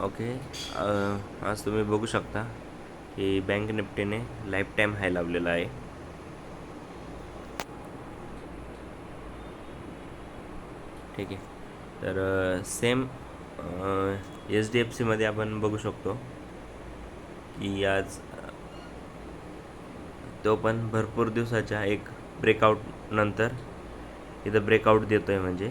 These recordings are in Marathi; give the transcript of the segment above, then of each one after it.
ओके. आज तुम्ही बघू शकता की बँक निफ्टीने लाईफ टाईम हाय लावलेला आहे. ठीक आहे. तर सेम HDFCमध्ये आपण बघू शकतो की आज तो पण भरपूर दिवसाच्या एक ब्रेकआउट नंतर इथं ब्रेकआउट देतो आहे. म्हणजे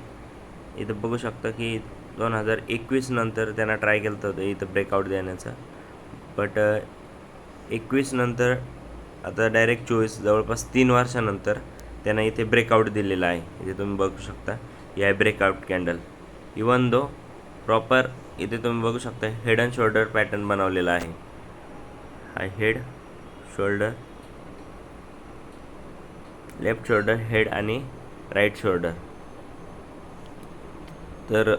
इथं बघू शकता की 2021 नंतर त्यांना ट्राय केलं होतं इथं ब्रेकआउट देण्याचा, बट 21 नंतर आता डायरेक्ट 24 जवळपास 3 वर्षानंतर त्यांना इथे ब्रेकआउट दिलेला आहे. इथे तुम्ही बघू शकता या breakout candle. Even though proper इथे तुम्ही बघू शकता हेड अँड शोल्डर पॅटर्न बनवलेला आहे. हा head, shoulder, left shoulder, head आणि राईट शोल्डर. तर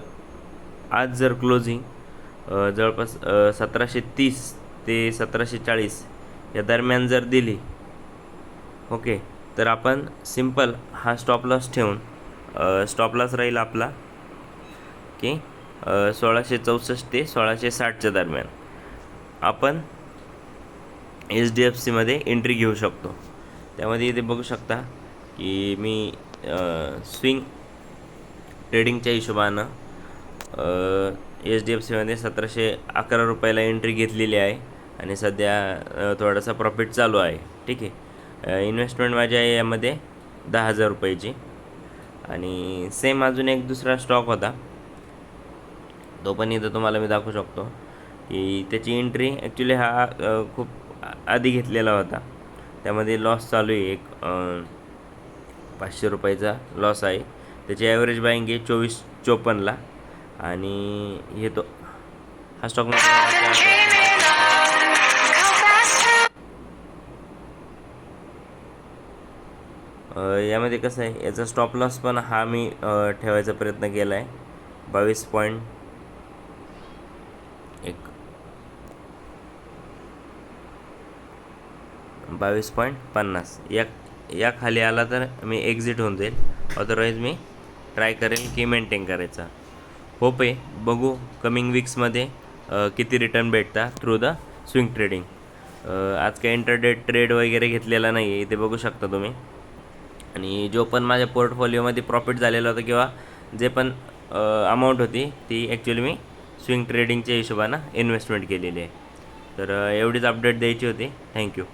आज जर क्लोजिंग जवळपास 1730 ते 1740 या दरम्यान जर दिली, ओके, तर आपण सिंपल हा स्टॉप लॉस ठेवून स्टॉप लॉस राहील आपला की 1664 ते 1660च्या दरम्यान आपण HDFCमध्ये एंट्री घेऊ शकतो. त्यामध्ये इथे बघू शकता की मी स्विंग ट्रेडिंगच्या हिशोबानं HDFCमध्ये 1711 रुपयाला एंट्री घेतलेली आहे आणि सध्या थोडासा प्रॉफिट चालू आहे. ठीक आहे. इन्व्हेस्टमेंट माझी आहे यामध्ये 10,000 रुपयाची. आणि सेम अजून एक दुसरा स्टॉक होता, तो पण इथं तुम्हाला मी दाखवू शकतो की त्याची एंट्री ॲक्च्युली हा खूप आधी घेतलेला होता. त्यामध्ये लॉस चालू आहे, एक 500 रुपयाचा लॉस आहे. त्याची ॲव्हरेज बाईंग आहे 24.54ला. आणि हे तो हा स्टॉक यामध्ये कसं आहे, याचा स्टॉप लॉस पण हा मी ठेवायचा प्रयत्न केला आहे 22.50. या खाली आला तर मी एक्झिट होऊन जाईल, अदरवाईज मी ट्राय करेन की मेंटेन करायचा. होप आहे, बघू कमिंग विक्समध्ये किती रिटर्न भेटता थ्रू द स्विंग ट्रेडिंग. आज काही इंटरडे ट्रेड वगैरे घेतलेला नाही आहे, इथे बघू शकता तुम्ही. आणि जो पण माझ्या पोर्टफोलिओमध्ये प्रॉफिट झालेला होता किंवा जे पण अमाऊंट होती ती ॲक्च्युली मी स्विंग ट्रेडिंगच्या हिशोबानं इन्व्हेस्टमेंट केलेली आहे. तर एवढीच अपडेट द्यायची होती. थँक्यू.